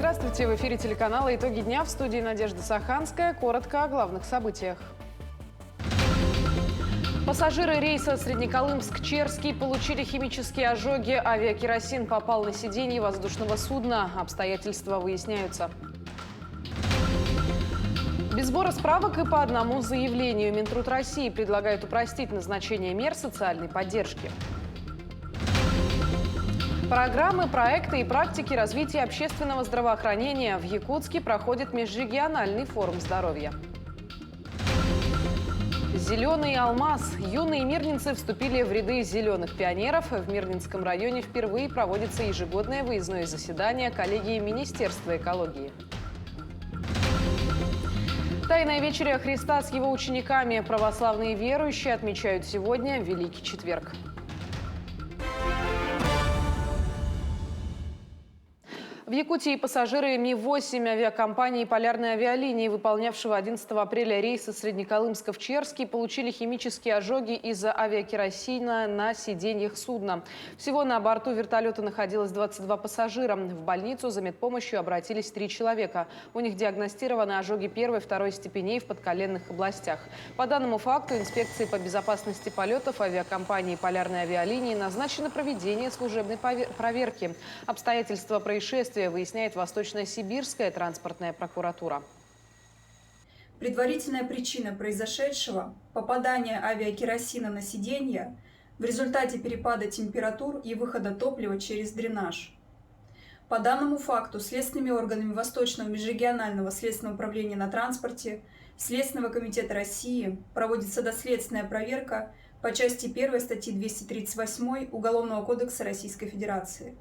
Здравствуйте! В эфире телеканала «Итоги дня», в студии Надежда Саханская. Коротко о главных событиях. Пассажиры рейса Среднеколымск-Черский получили химические ожоги. Авиакеросин попал на сиденье воздушного судна. Обстоятельства выясняются. Без сбора справок и по одному заявлению Минтруд России предлагает упростить назначение мер социальной поддержки. Программы, проекты и практики развития общественного здравоохранения. В Якутске проходит межрегиональный форум здоровья. Зеленый алмаз. Юные мирнинцы вступили в ряды зеленых пионеров. В Мирнинском районе впервые проводится ежегодное выездное заседание коллегии Министерства экологии. Тайная вечеря Христа с его учениками. Православные верующие отмечают сегодня Великий Четверг. В Якутии пассажиры Ми-8 авиакомпании «Полярной авиалинии», выполнявшего 11 апреля рейсы Среднеколымска в Черский, получили химические ожоги из-за авиакеросина на сиденьях судна. Всего на борту вертолета находилось 22 пассажира. В больницу за медпомощью обратились 3 человека. У них диагностированы ожоги 1 и 2 степеней в подколенных областях. По данному факту инспекции по безопасности полетов авиакомпании «Полярной авиалинии» назначено проведение служебной проверки. Обстоятельства происшествия выясняет Восточно-Сибирская транспортная прокуратура. Предварительная причина произошедшего – попадание авиакеросина на сиденье в результате перепада температур и выхода топлива через дренаж. По данному факту следственными органами Восточного межрегионального следственного управления на транспорте Следственного комитета России проводится доследственная проверка по части 1 статьи 238 Уголовного кодекса Российской Федерации.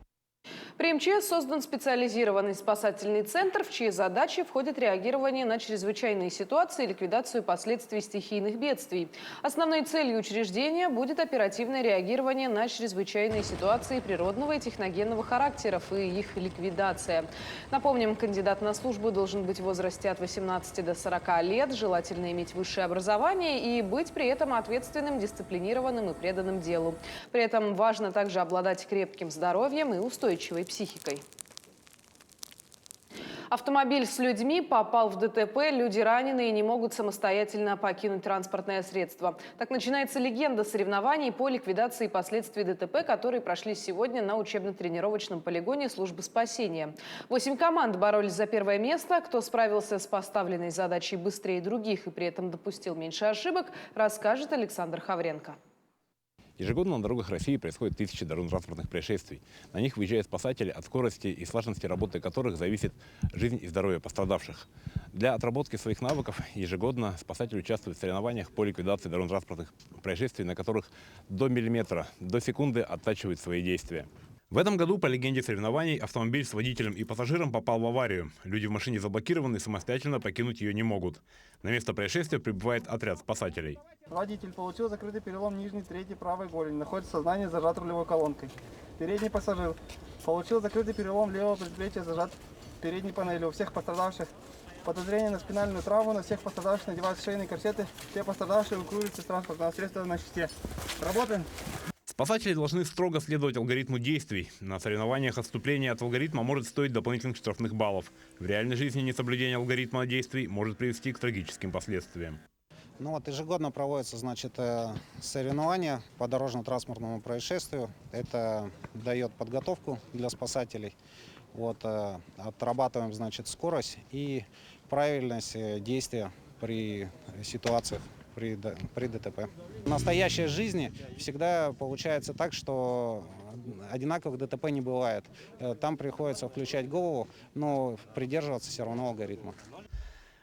При МЧС создан специализированный спасательный центр, в чьи задачи входит реагирование на чрезвычайные ситуации и ликвидацию последствий стихийных бедствий. Основной целью учреждения будет оперативное реагирование на чрезвычайные ситуации природного и техногенного характеров и их ликвидация. Напомним, кандидат на службу должен быть в возрасте от 18 до 40 лет, желательно иметь высшее образование и быть при этом ответственным, дисциплинированным и преданным делу. При этом важно также обладать крепким здоровьем и устойчивой психикой. Автомобиль с людьми попал в ДТП, люди раненые и не могут самостоятельно покинуть транспортное средство. Так начинается легенда соревнований по ликвидации последствий ДТП, которые прошли сегодня на учебно-тренировочном полигоне службы спасения. 8 команд боролись за первое место. Кто справился с поставленной задачей быстрее других и при этом допустил меньше ошибок, расскажет Александр Хавренко. Ежегодно на дорогах России происходят тысячи дорожно-транспортных происшествий. На них выезжают спасатели, от скорости и слаженности работы которых зависит жизнь и здоровье пострадавших. Для отработки своих навыков ежегодно спасатели участвуют в соревнованиях по ликвидации дорожно-транспортных происшествий, на которых до миллиметра, до секунды оттачивают свои действия. В этом году, по легенде соревнований, автомобиль с водителем и пассажиром попал в аварию. Люди в машине заблокированы и самостоятельно покинуть ее не могут. На место происшествия прибывает отряд спасателей. Водитель получил закрытый перелом нижней трети правой голени, находится в сознании, зажат рулевой колонкой. Передний пассажир получил закрытый перелом левого предплечья, зажат передней панелью. У всех пострадавших подозрение на спинальную травму, на всех пострадавших надеваются шейные корсеты. Все пострадавшие эвакуируются из транспортного средства на щите. Работаем! Спасатели должны строго следовать алгоритму действий. На соревнованиях отступление от алгоритма может стоить дополнительных штрафных баллов. В реальной жизни несоблюдение алгоритма действий может привести к трагическим последствиям. Ежегодно проводятся, соревнования по дорожно-транспортному происшествию. Это дает подготовку для спасателей. Отрабатываем, скорость и правильность действия при ситуациях, при ДТП. В настоящей жизни всегда получается так, что одинаковых ДТП не бывает. Там приходится включать голову, но придерживаться все равно алгоритма.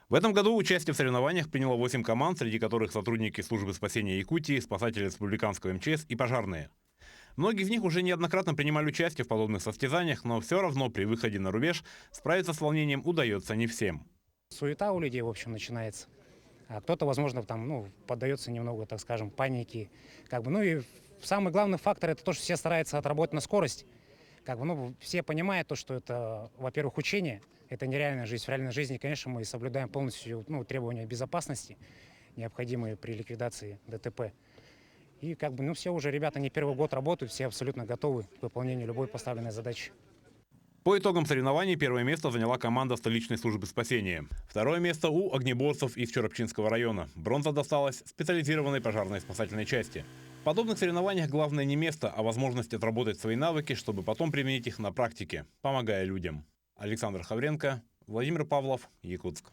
В этом году участие в соревнованиях приняло 8 команд, среди которых сотрудники службы спасения Якутии, спасатели республиканского МЧС и пожарные. Многие из них уже неоднократно принимали участие в подобных состязаниях, но все равно при выходе на рубеж справиться с волнением удается не всем. Суета у людей, в общем, начинается. А кто-то, возможно, поддается немного, панике. И самый главный фактор – это то, что все стараются отработать на скорость. Все понимают то, что это, во-первых, учение, это нереальная жизнь. В реальной жизни, конечно, мы соблюдаем полностью требования безопасности, необходимые при ликвидации ДТП. И все уже ребята не первый год работают, все абсолютно готовы к выполнению любой поставленной задачи. По итогам соревнований первое место заняла команда столичной службы спасения. Второе место у огнеборцев из Чоропчинского района. Бронза досталась специализированной пожарной спасательной части. В подобных соревнованиях главное не место, а возможность отработать свои навыки, чтобы потом применить их на практике, помогая людям. Александр Хавренко, Владимир Павлов, Якутск.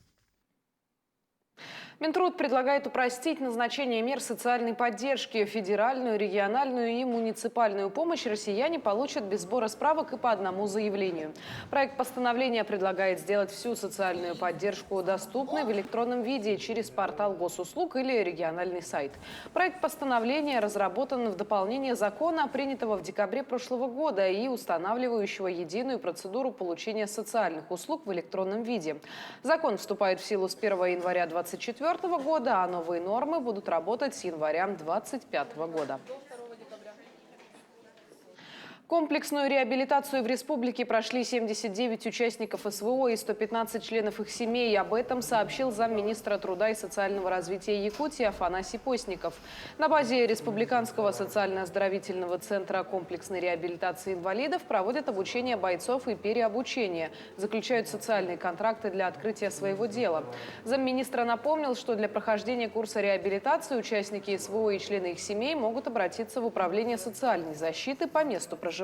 Минтруд предлагает упростить назначение мер социальной поддержки. Федеральную, региональную и муниципальную помощь россияне получат без сбора справок и по одному заявлению. Проект постановления предлагает сделать всю социальную поддержку доступной в электронном виде через портал госуслуг или региональный сайт. Проект постановления разработан в дополнение закона, принятого в декабре прошлого года и устанавливающего единую процедуру получения социальных услуг в электронном виде. Закон вступает в силу с 1 января 2024 года, а новые нормы будут работать с января 2025 года. Комплексную реабилитацию в республике прошли 79 участников СВО и 115 членов их семей. Об этом сообщил замминистра труда и социального развития Якутии Афанасий Постников. На базе Республиканского социально-оздоровительного центра комплексной реабилитации инвалидов проводят обучение бойцов и переобучение. Заключают социальные контракты для открытия своего дела. Замминистра напомнил, что для прохождения курса реабилитации участники СВО и члены их семей могут обратиться в Управление социальной защиты по месту проживания.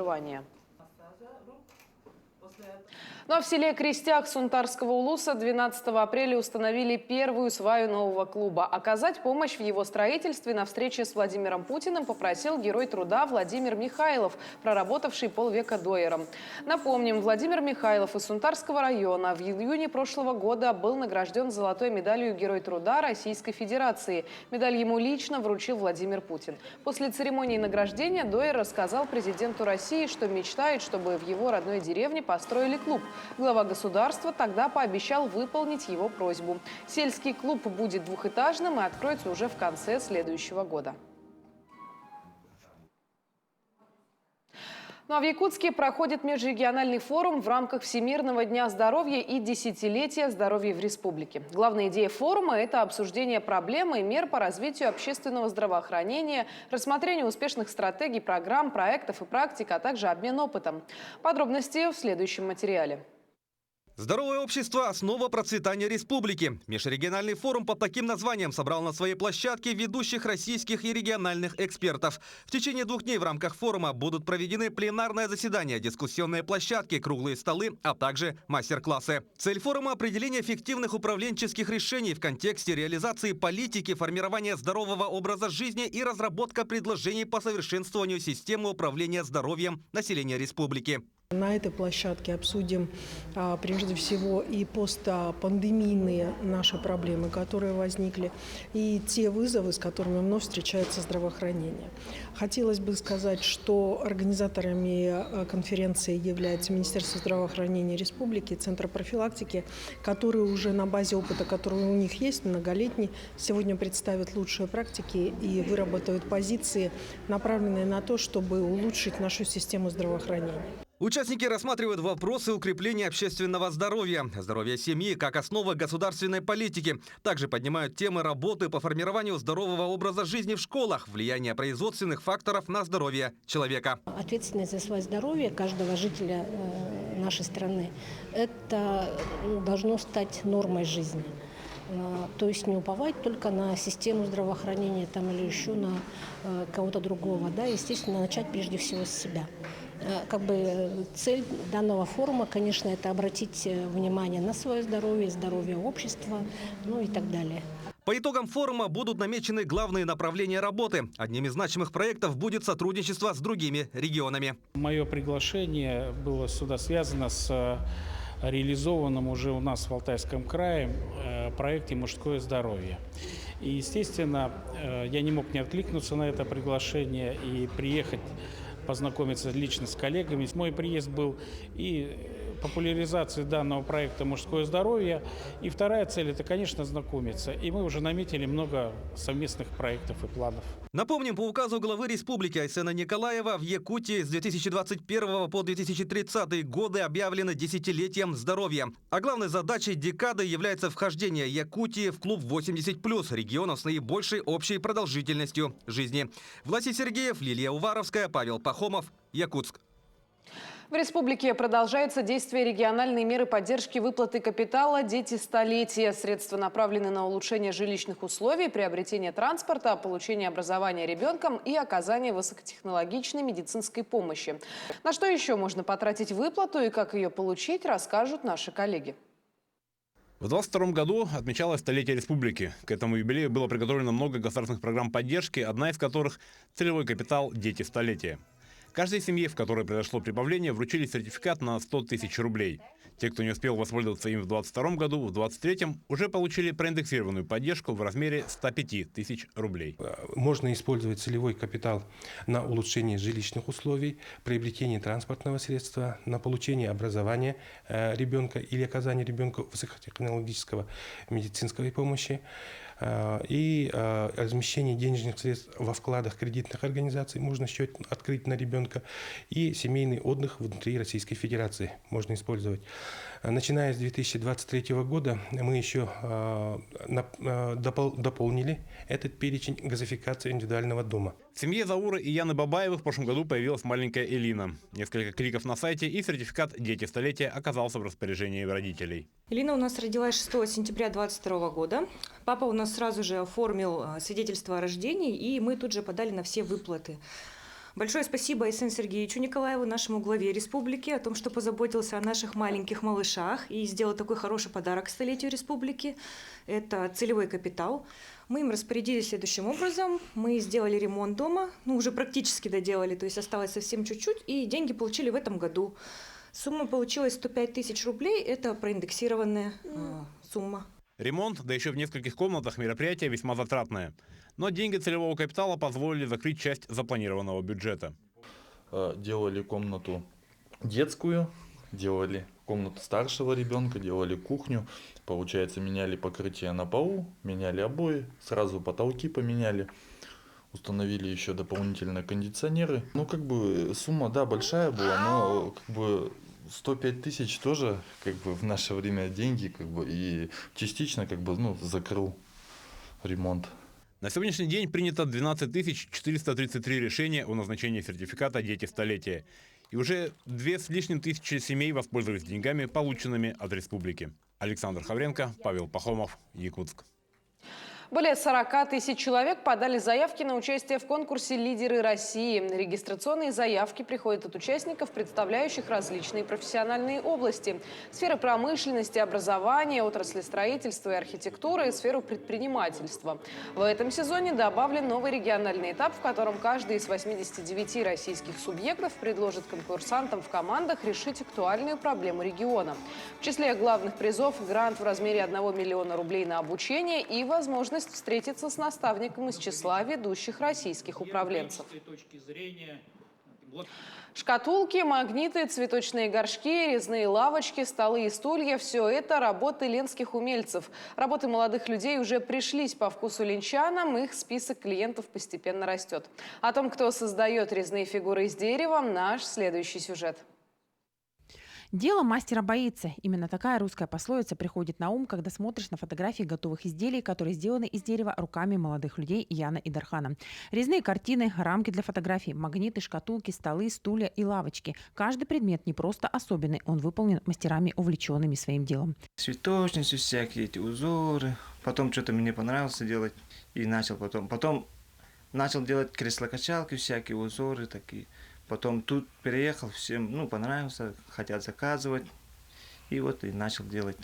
Ну а в селе Крестях Сунтарского улуса 12 апреля установили первую сваю нового клуба. Оказать помощь в его строительстве на встрече с Владимиром Путиным попросил герой труда Владимир Михайлов, проработавший полвека дойером. Напомним, Владимир Михайлов из Сунтарского района в июне прошлого года был награжден золотой медалью Герой труда Российской Федерации. Медаль ему лично вручил Владимир Путин. После церемонии награждения дойер рассказал президенту России, что мечтает, чтобы в его родной деревне построили клуб. Глава государства тогда пообещал выполнить его просьбу. Сельский клуб будет двухэтажным и откроется уже в конце следующего года. Ну а в Якутске проходит межрегиональный форум в рамках Всемирного дня здоровья и десятилетия здоровья в республике. Главная идея форума – это обсуждение проблем и мер по развитию общественного здравоохранения, рассмотрение успешных стратегий, программ, проектов и практик, а также обмен опытом. Подробности в следующем материале. Здоровое общество – основа процветания республики. Межрегиональный форум под таким названием собрал на своей площадке ведущих российских и региональных экспертов. В течение 2 дней в рамках форума будут проведены пленарное заседание, дискуссионные площадки, круглые столы, а также мастер-классы. Цель форума – определение эффективных управленческих решений в контексте реализации политики, формирования здорового образа жизни и разработка предложений по совершенствованию системы управления здоровьем населения республики. На этой площадке обсудим прежде всего и постпандемийные наши проблемы, которые возникли, и те вызовы, с которыми вновь встречается здравоохранение. Хотелось бы сказать, что организаторами конференции является Министерство здравоохранения Республики, Центр профилактики, которые уже на базе опыта, который у них есть, многолетний, сегодня представят лучшие практики и выработают позиции, направленные на то, чтобы улучшить нашу систему здравоохранения. Участники рассматривают вопросы укрепления общественного здоровья, здоровья семьи как основа государственной политики. Также поднимают темы работы по формированию здорового образа жизни в школах, влияние производственных факторов на здоровье человека. Ответственность за свое здоровье каждого жителя нашей страны – это должно стать нормой жизни. То есть не уповать только на систему здравоохранения там, или еще на кого-то другого. Да, естественно, начать прежде всего с себя. Цель данного форума, конечно, это обратить внимание на свое здоровье, здоровье общества, ну и так далее. По итогам форума будут намечены главные направления работы. Одним из значимых проектов будет сотрудничество с другими регионами. Мое приглашение было сюда связано с реализованным уже у нас в Алтайском крае проекте «Мужское здоровье». И, естественно, я не мог не откликнуться на это приглашение и приехать познакомиться лично с коллегами. Мой приезд был и популяризации данного проекта «Мужское здоровье». И вторая цель – это, конечно, знакомиться. И мы уже наметили много совместных проектов и планов. Напомним, по указу главы республики Айсена Николаева в Якутии с 2021 по 2030 годы объявлено десятилетием здоровья. А главной задачей декады является вхождение Якутии в клуб 80+, регионов с наибольшей общей продолжительностью жизни. Власий Сергеев, Лилия Уваровская, Павел Пахомов, Якутск. В республике продолжается действие региональной меры поддержки выплаты капитала «Дети столетия». Средства направлены на улучшение жилищных условий, приобретение транспорта, получение образования ребенком и оказание высокотехнологичной медицинской помощи. На что еще можно потратить выплату и как ее получить, расскажут наши коллеги. В 2022 году отмечалось столетие республики. К этому юбилею было приготовлено много государственных программ поддержки, одна из которых – целевой капитал «Дети столетия». Каждой семье, в которой произошло прибавление, вручили сертификат на 100 тысяч рублей. Те, кто не успел воспользоваться им в 2022 году, в 2023 уже получили проиндексированную поддержку в размере 105 тысяч рублей. Можно использовать целевой капитал на улучшение жилищных условий, приобретение транспортного средства, на получение образования ребенка или оказание ребенку высокотехнологического медицинской помощи и размещение денежных средств во вкладах кредитных организаций. Можно счет открыть на ребенка. И семейный отдых внутри Российской Федерации можно использовать. Начиная с 2023 года мы еще дополнили этот перечень газификации индивидуального дома. В семье Зауры и Яны Бабаевых в прошлом году появилась маленькая Элина. Несколько кликов на сайте, и сертификат «Дети столетия» оказался в распоряжении родителей. Элина у нас родилась 6 сентября 2022 года. Папа у нас сразу же оформил свидетельство о рождении, и мы тут же подали на все выплаты. Большое спасибо Айсену Сергеевичу Николаеву, нашему главе республики, о том, что позаботился о наших маленьких малышах и сделал такой хороший подарок к столетию республики. Это целевой капитал. Мы им распорядились следующим образом. Мы сделали ремонт дома, уже практически доделали, то есть осталось совсем чуть-чуть, и деньги получили в этом году. Сумма получилась 105 тысяч рублей, это проиндексированная сумма. Ремонт, да еще в нескольких комнатах, мероприятие весьма затратное. Но деньги целевого капитала позволили закрыть часть запланированного бюджета. Делали комнату детскую, делали комнату старшего ребенка, делали кухню. Получается, меняли покрытие на полу, меняли обои, сразу потолки поменяли. Установили еще дополнительно кондиционеры. Сумма, да, большая была, но 105 тысяч тоже в наше время деньги, и частично закрыл ремонт. На сегодняшний день принято 12 433 решения о назначении сертификата «Дети столетия». И уже 2 с лишним тысячи семей воспользовались деньгами, полученными от республики. Александр Хавренко, Павел Пахомов, Якутск. Более 40 тысяч человек подали заявки на участие в конкурсе «Лидеры России». Регистрационные заявки приходят от участников, представляющих различные профессиональные области. Сферы промышленности, образования, отрасли строительства и архитектуры, и сферу предпринимательства. В этом сезоне добавлен новый региональный этап, в котором каждый из 89 российских субъектов предложит конкурсантам в командах решить актуальную проблему региона. В числе главных призов – грант в размере 1 миллиона рублей на обучение и возможность встретиться с наставником из числа ведущих российских управленцев. Шкатулки, магниты, цветочные горшки, резные лавочки, столы и стулья – все это работы ленских умельцев. Работы молодых людей уже пришлись по вкусу ленчанам, их список клиентов постепенно растет. О том, кто создает резные фигуры из дерева, наш следующий сюжет. Дело мастера боится. Именно такая русская пословица приходит на ум, когда смотришь на фотографии готовых изделий, которые сделаны из дерева руками молодых людей Яны и Дархана. Резные картины, рамки для фотографий, магниты, шкатулки, столы, стулья и лавочки. Каждый предмет не просто особенный, он выполнен мастерами, увлеченными своим делом. Цветочницы всякие, эти узоры. Потом что-то мне понравилось делать и начал потом начал делать кресло-качалки, всякие узоры такие. Потом тут переехал, всем понравился, хотят заказывать. И начал делать.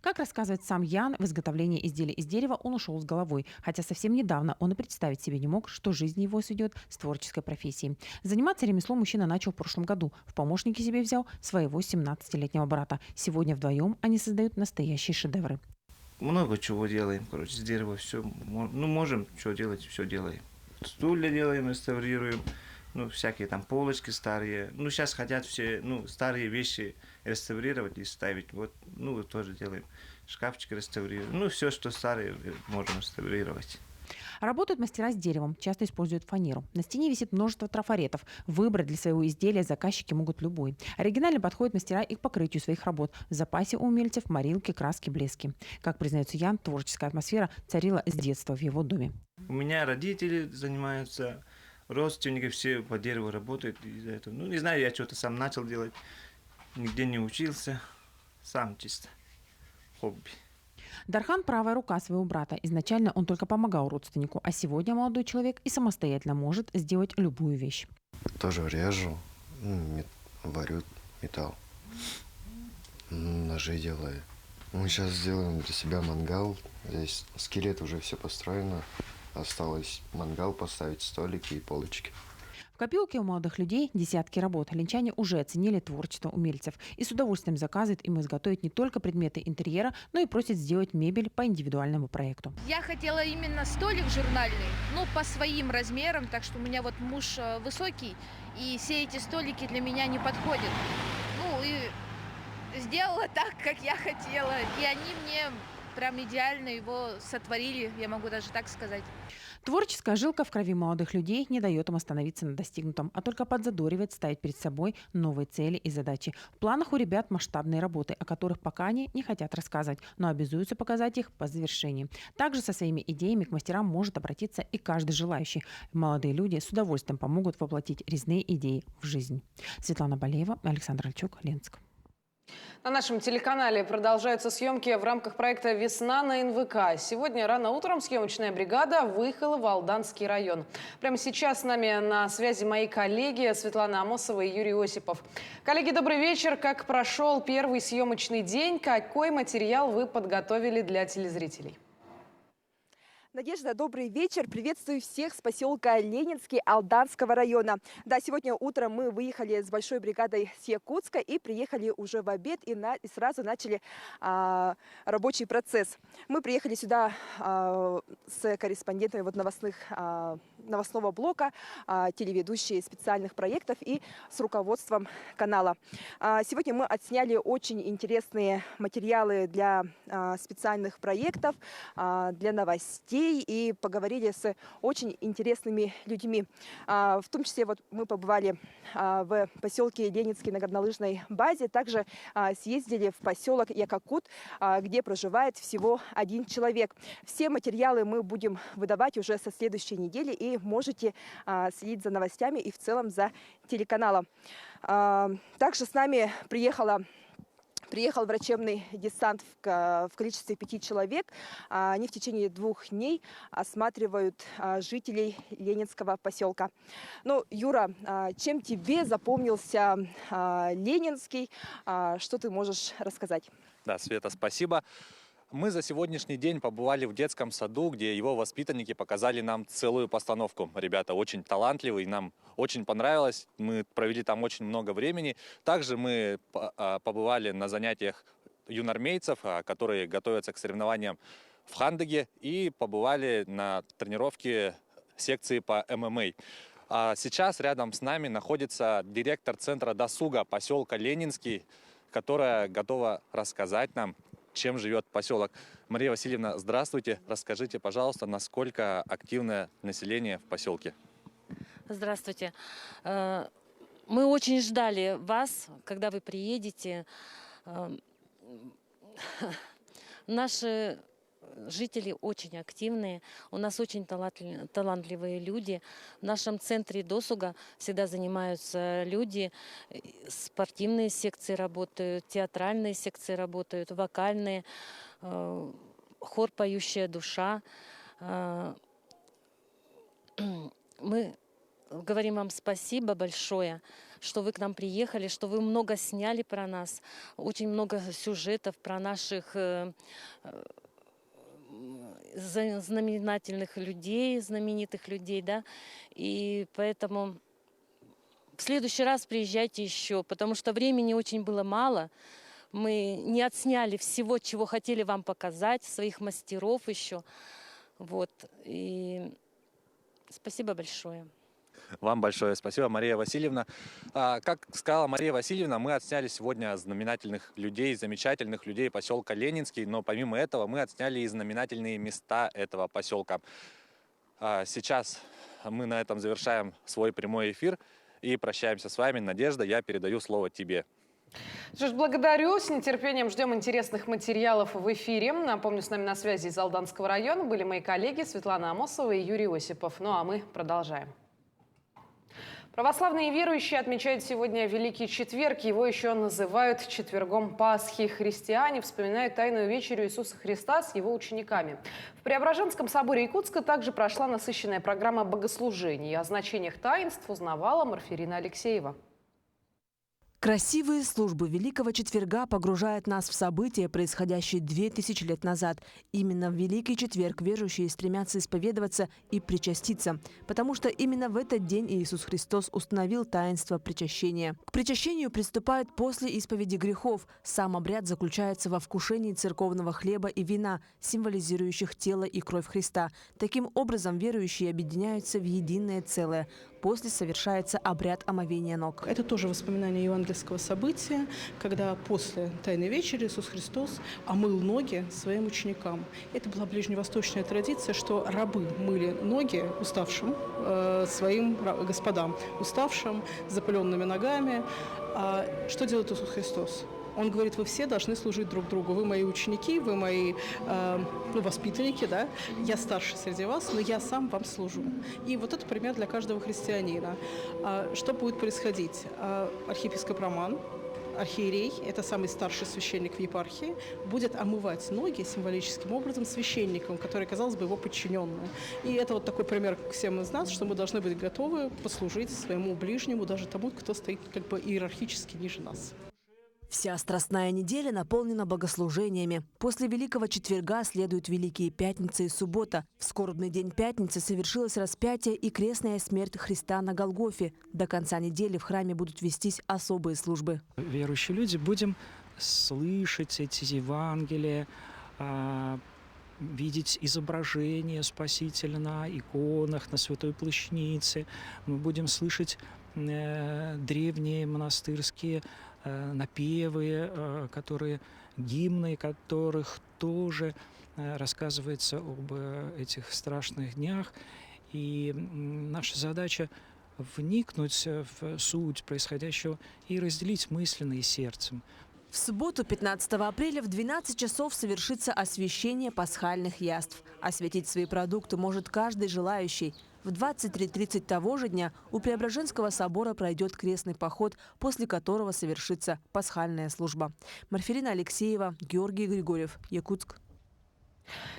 Как рассказывает сам Ян, в изготовлении изделий из дерева он ушел с головой. Хотя совсем недавно он и представить себе не мог, что жизнь его сведет с творческой профессией. Заниматься ремеслом мужчина начал в прошлом году. В помощники себе взял своего 17-летнего брата. Сегодня вдвоем они создают настоящие шедевры. Много чего делаем, с дерева все. Можем что делать, все делаем. Стулья делаем, реставрируем. Всякие там полочки старые. Сейчас хотят все, старые вещи реставрировать и ставить. Тоже делаем. Шкафчики реставрируем. Все, что старые, можем реставрировать. Работают мастера с деревом, часто используют фанеру. На стене висит множество трафаретов. Выбрать для своего изделия заказчики могут любой. Оригинально подходят мастера и к покрытию своих работ. В запасе у умельцев морилки, краски, блески. Как признается Ян, творческая атмосфера царила с детства в его доме. У меня родители занимаются. родственники все по дереву работают из-за этого. Ну, не знаю, я что-то сам начал делать, нигде не учился, сам чисто, хобби. Дархан – правая рука своего брата. Изначально он только помогал родственнику, а сегодня молодой человек и самостоятельно может сделать любую вещь. Тоже режу, варю металл, ножи делаю. Мы сейчас сделаем для себя мангал. Здесь скелет уже все построено. Осталось мангал поставить, столики и полочки. В копилке у молодых людей десятки работ. Ленчане уже оценили творчество умельцев и с удовольствием заказывают им изготовить не только предметы интерьера, но и просят сделать мебель по индивидуальному проекту. Я хотела именно столик журнальный, ну, по своим размерам, так что у меня вот муж высокий, и все эти столики для меня не подходят. Ну, и сделала так, как я хотела, и они мне прям идеально его сотворили, я могу даже так сказать. Творческая жилка в крови молодых людей не дает им остановиться на достигнутом, а только подзадоривает ставить перед собой новые цели и задачи. В планах у ребят масштабные работы, о которых пока они не хотят рассказывать, но обязуются показать их по завершении. Также со своими идеями к мастерам может обратиться и каждый желающий. Молодые люди с удовольствием помогут воплотить резные идеи в жизнь. Светлана Балеева, Александр Альчук, Ленск. На нашем телеканале продолжаются съемки в рамках проекта «Весна на НВК». Сегодня рано утром съемочная бригада выехала в Алданский район. Прямо сейчас с нами на связи мои коллеги Светлана Амосова и Юрий Осипов. Коллеги, добрый вечер. Как прошел первый съемочный день? Какой материал вы подготовили для телезрителей? Надежда, добрый вечер. Приветствую всех с поселка Ленинский Алданского района. Да, сегодня утром мы выехали с большой бригадой с Якутска и приехали уже в обед и сразу начали рабочий процесс. Мы приехали сюда с корреспондентами новостного блока, телеведущие специальных проектов и с руководством канала. Сегодня мы отсняли очень интересные материалы для специальных проектов, для новостей, и поговорили с очень интересными людьми. В том числе вот мы побывали в поселке Ленинский на горнолыжной базе, также съездили в поселок Якакут, где проживает всего 1 человек. Все материалы мы будем выдавать уже со следующей недели, и можете следить за новостями и в целом за телеканалом. Также с нами приехал врачебный десант в количестве 5 человек. Они в течение 2 дней осматривают жителей Ленинского поселка. Ну, Юра, чем тебе запомнился Ленинский? Что ты можешь рассказать? Да, Света, спасибо. Мы за сегодняшний день побывали в детском саду, где его воспитанники показали нам целую постановку. Ребята очень талантливые, нам очень понравилось. Мы провели там очень много времени. Также мы побывали на занятиях юнормейцев, которые готовятся к соревнованиям в Хандыге, и побывали на тренировке секции по ММА. А сейчас рядом с нами находится директор центра досуга поселка Ленинский, которая готова рассказать нам, чем живет поселок. Мария Васильевна, здравствуйте. Расскажите, пожалуйста, насколько активное население в поселке? Здравствуйте. Мы очень ждали вас, когда вы приедете. Наши жители очень активные, у нас очень талантливые люди. В нашем центре досуга всегда занимаются люди, спортивные секции работают, театральные секции работают, вокальные, хор «Поющая душа». Мы говорим вам спасибо большое, что вы к нам приехали, что вы много сняли про нас, очень много сюжетов про наших знаменательных людей, знаменитых людей, да, и поэтому в следующий раз приезжайте еще, потому что времени очень было мало, мы не отсняли всего, чего хотели вам показать, своих мастеров еще, вот, и спасибо большое. Вам большое спасибо, Мария Васильевна. Как сказала Мария Васильевна, мы отсняли сегодня знаменательных людей, замечательных людей поселка Ленинский, но помимо этого мы отсняли и знаменательные места этого поселка. Сейчас мы на этом завершаем свой прямой эфир и прощаемся с вами. Надежда, я передаю слово тебе. Что ж, благодарю. С нетерпением ждем интересных материалов в эфире. Напомню, с нами на связи из Алданского района были мои коллеги Светлана Амосова и Юрий Осипов. Ну а мы продолжаем. Православные верующие отмечают сегодня Великий Четверг. Его еще называют Четвергом Пасхи. Христиане вспоминают Тайную вечерю Иисуса Христа с его учениками. В Преображенском соборе Якутска также прошла насыщенная программа богослужений. О значениях таинств узнавала Марфирина Алексеева. Красивые службы Великого Четверга погружают нас в события, происходящие 2000 лет назад. Именно в Великий Четверг верующие стремятся исповедоваться и причаститься, потому что именно в этот день Иисус Христос установил таинство причащения. К причащению приступают после исповеди грехов. Сам обряд заключается во вкушении церковного хлеба и вина, символизирующих тело и кровь Христа. Таким образом, верующие объединяются в единое целое. После совершается обряд омовения ног. Это тоже воспоминание евангельского события, когда после Тайной вечери Иисус Христос омыл ноги своим ученикам. Это была ближневосточная традиция, что рабы мыли ноги уставшим своим господам, уставшим, с запыленными ногами. А что делает Иисус Христос? Он говорит: вы все должны служить друг другу. Вы мои ученики, вы мои воспитанники, да? Я старше среди вас, но я сам вам служу. И вот это пример для каждого христианина. Что будет происходить? Архиепископ Роман, архиерей, это самый старший священник в епархии, будет омывать ноги символическим образом священникам, которые, казалось бы, его подчиненные. И это вот такой пример всем из нас, что мы должны быть готовы послужить своему ближнему, даже тому, кто стоит как бы иерархически ниже нас. Вся Страстная неделя наполнена богослужениями. После Великого Четверга следуют Великие Пятница и Суббота. В скорбный день Пятницы совершилось распятие и крестная смерть Христа на Голгофе. До конца недели в храме будут вестись особые службы. Верующие люди будем слышать эти Евангелия, видеть изображения Спасителя на иконах, на Святой Плащанице. Мы будем слышать древние монастырские напевы, гимны которых тоже рассказывается об этих страшных днях. И наша задача вникнуть в суть происходящего и разделить мысленно и сердцем. В субботу, 15 апреля, в 12 часов совершится освящение пасхальных яств. Осветить свои продукты может каждый желающий. В 23:30 того же дня у Преображенского собора пройдет крестный поход, после которого совершится пасхальная служба. Марфирина Алексеева, Георгий Григорьев, Якутск.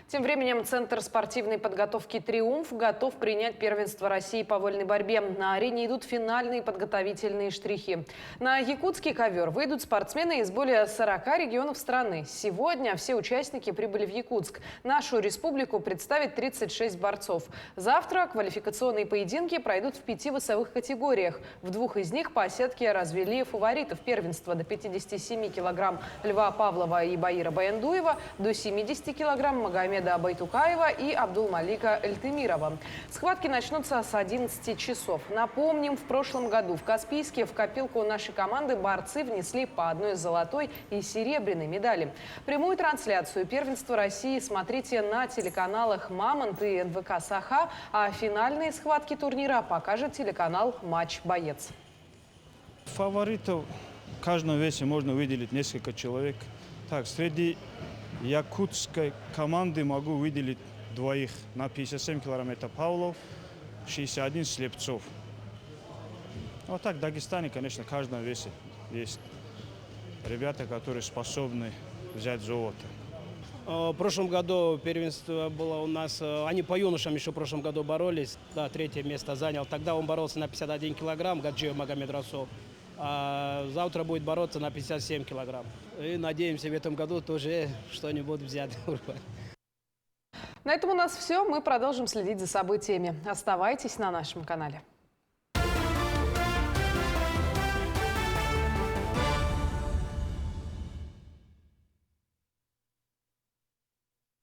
Тем временем Центр спортивной подготовки «Триумф» готов принять первенство России по вольной борьбе. На арене идут финальные подготовительные штрихи. На якутский ковер выйдут спортсмены из более 40 регионов страны. Сегодня все участники прибыли в Якутск. Нашу республику представит 36 борцов. Завтра квалификационные поединки пройдут в 5 весовых категориях. В 2 из них по сетке развели фаворитов первенства: до 57 килограмм Льва Павлова и Баира Баяндуева, до 70 килограмм Магомеда Байтукаева и Абдулмалика Эльтемирова. Схватки начнутся с 11 часов. Напомним, в прошлом году в Каспийске в копилку нашей команды борцы внесли по одной золотой и серебряной медали. Прямую трансляцию первенства России смотрите на телеканалах «Мамонт» и НВК «Саха», а финальные схватки турнира покажет телеканал «Матч Боец». Фаворитов в каждом весе можно выделить несколько человек. Так, среди якутской команды могу выделить 2. На 57 килограмм это Павлов, 61 Слепцов. Вот так в Дагестане, конечно, в каждом весе есть ребята, которые способны взять золото. В прошлом году первенство было у нас, они по юношам еще в прошлом году боролись, да, 3-е место занял. Тогда он боролся на 51 килограмм, Гаджиев Магомед Расул. А завтра будет бороться на 57 килограмм. И надеемся, в этом году тоже что-нибудь взять. На этом у нас все. Мы продолжим следить за событиями. Оставайтесь на нашем канале.